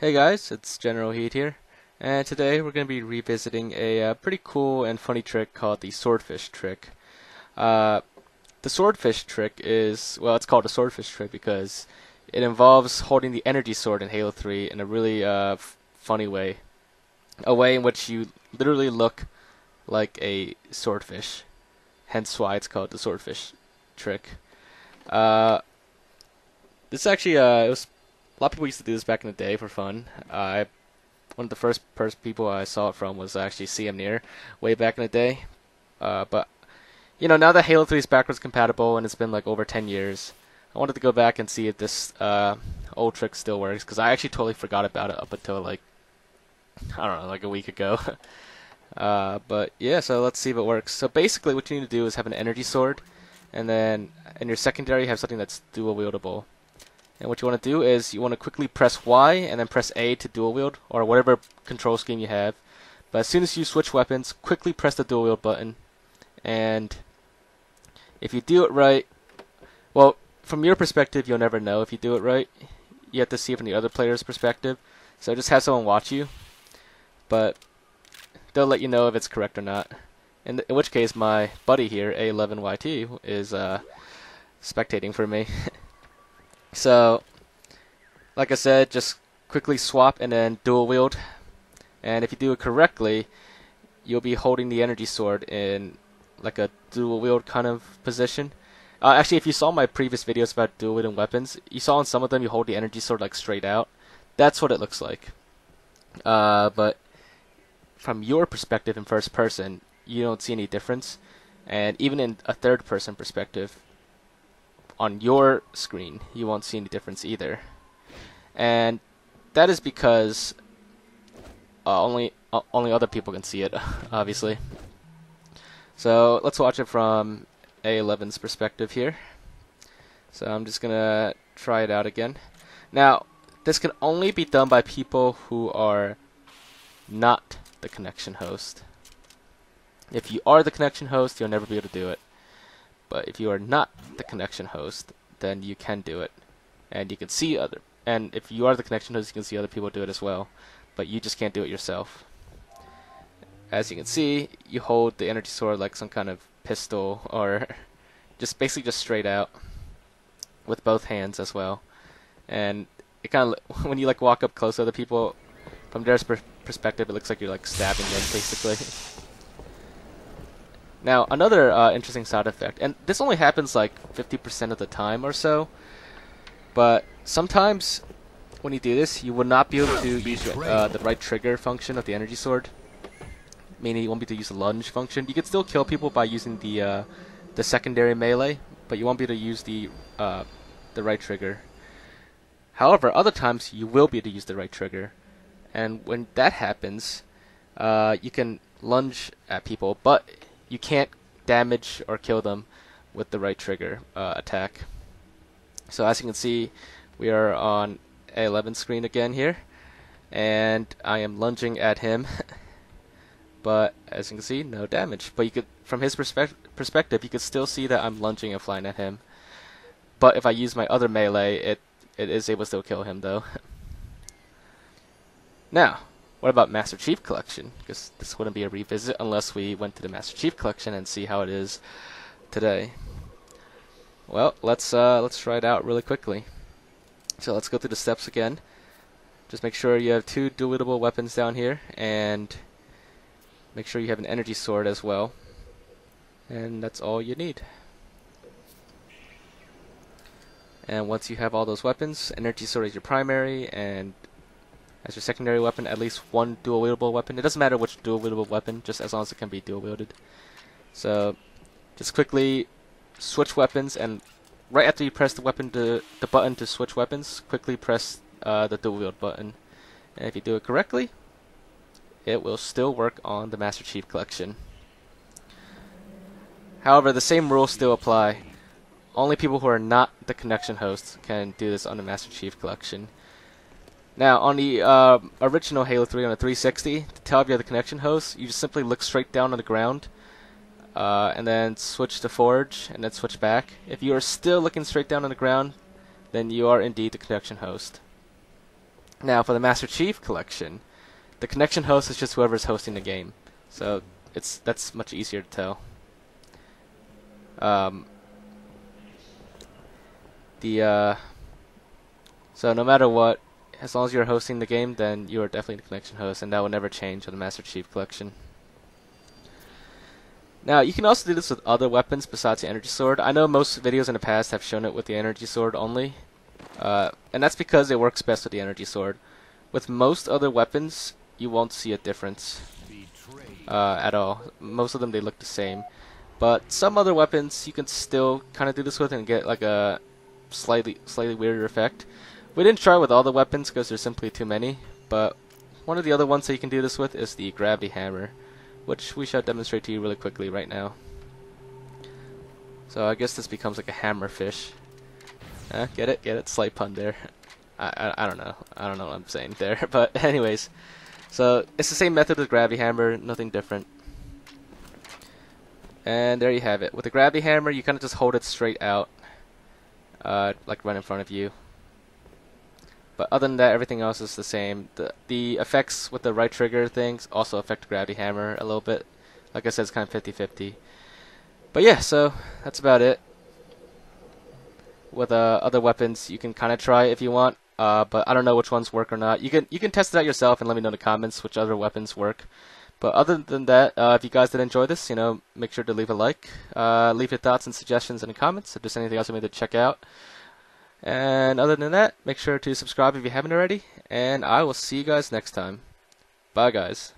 Hey guys, it's Generalkidd here, and today we're going to be revisiting a pretty cool and funny trick called the Swordfish trick. Uh, the Swordfish trick is, well, it's called a Swordfish trick because it involves holding the energy sword in Halo 3 in a really funny way. A way in which you literally look like a swordfish, hence why it's called the Swordfish trick. Uh, this actually, it was a lot of people used to do this back in the day for fun. One of the first people I saw it from was actually CM Near way back in the day. But you know, now that Halo 3 is backwards compatible and it's been like over 10 years, I wanted to go back and see if this old trick still works because I actually totally forgot about it up until like I don't know, like a week ago. But yeah, so let's see if it works. So basically, what you need to do is have an energy sword, and then in your secondary have something that's dual wieldable. And what you want to do is you want to quickly press Y and then press A to dual wield, or whatever control scheme you have. But as soon as you switch weapons, quickly press the dual wield button. And if you do it right, well, from your perspective, you'll never know if you do it right. You have to see it from the other player's perspective. So just have someone watch you. But they'll let you know if it's correct or not. In which case, my buddy here, A11YT, is spectating for me. So, like I said, just quickly swap and then dual wield. And if you do it correctly, you'll be holding the energy sword in like a dual wield kind of position. Actually, if you saw my previous videos about dual wielding weapons, you saw in some of them you hold the energy sword like straight out. That's what it looks like. But from your perspective in first person, you don't see any difference. And even in a third person perspective, on your screen, you won't see any difference either. And that is because only other people can see it, obviously. So let's watch it from A11's perspective here. So I'm just gonna try it out again. Now, this can only be done by people who are not the connection host. If you are the connection host, you'll never be able to do it. But if you are not the connection host, then you can do it, and you can see other. And if you are the connection host, you can see other people do it as well, but you just can't do it yourself. As you can see, you hold the energy sword like some kind of pistol, or just basically just straight out with both hands as well. And it kind of, when you like walk up close to other people, from their perspective, it looks like you're like stabbing them basically. Now, another interesting side effect, and this only happens like 50% of the time or so, but sometimes when you do this, you will not be able to use the right trigger function of the energy sword, meaning you won't be able to use the lunge function. You can still kill people by using the secondary melee, but you won't be able to use the right trigger. However, other times you will be able to use the right trigger, and when that happens, you can lunge at people, but you can't damage or kill them with the right trigger attack. So as you can see, we are on A11 screen again here, and I am lunging at him. But as you can see, no damage. But you could, from his perspective, you could still see that I'm lunging and flying at him. But if I use my other melee, it is able to still kill him though. Now, what about Master Chief Collection? Because this wouldn't be a revisit unless we went to the Master Chief Collection and see how it is today. Well, let's try it out really quickly. So let's go through the steps again. Just make sure you have 2 dual wieldable weapons down here, and make sure you have an energy sword as well. And that's all you need. And once you have all those weapons, energy sword is your primary, and as your secondary weapon, at least 1 dual wieldable weapon. It doesn't matter which dual wieldable weapon, just as long as it can be dual wielded. So just quickly switch weapons, and right after you press the button to switch weapons, quickly press the dual wield button. And if you do it correctly, it will still work on the Master Chief Collection. However, the same rules still apply. Only people who are not the connection hosts can do this on the Master Chief Collection. Now, on the original Halo 3 on a 360, to tell if you're the connection host, you just simply look straight down on the ground, and then switch to Forge, and then switch back. If you are still looking straight down on the ground, then you are indeed the connection host. Now for the Master Chief Collection, the connection host is just whoever's hosting the game, so that's much easier to tell. So no matter what, as long as you're hosting the game, then you are definitely the connection host, and that will never change on the Master Chief Collection. Now, you can also do this with other weapons besides the energy sword. I know most videos in the past have shown it with the energy sword only, and that's because it works best with the energy sword. With most other weapons, you won't see a difference at all. Most of them, they look the same. But some other weapons, you can still kind of do this with and get like a slightly weirder effect. We didn't try with all the weapons because there's simply too many, but one of the other ones that you can do this with is the gravity hammer, which we shall demonstrate to you really quickly right now. So I guess this becomes like a hammer fish. Get it? Get it? Slight pun there. I don't know. I don't know what I'm saying there. But anyways, so it's the same method with gravity hammer, nothing different. And there you have it. With the gravity hammer, you kind of just hold it straight out, like right in front of you. But other than that, everything else is the same. The effects with the right trigger things also affect the gravity hammer a little bit. Like I said, it's kind of 50-50. But yeah, so that's about it. With other weapons, you can kind of try if you want, but I don't know which ones work or not. You can test it out yourself and let me know in the comments which other weapons work. But other than that, if you guys did enjoy this, make sure to leave a like. Leave your thoughts and suggestions in the comments if there's anything else you want me to check out. And other than that, make sure to subscribe if you haven't already, and I will see you guys next time. Bye, guys.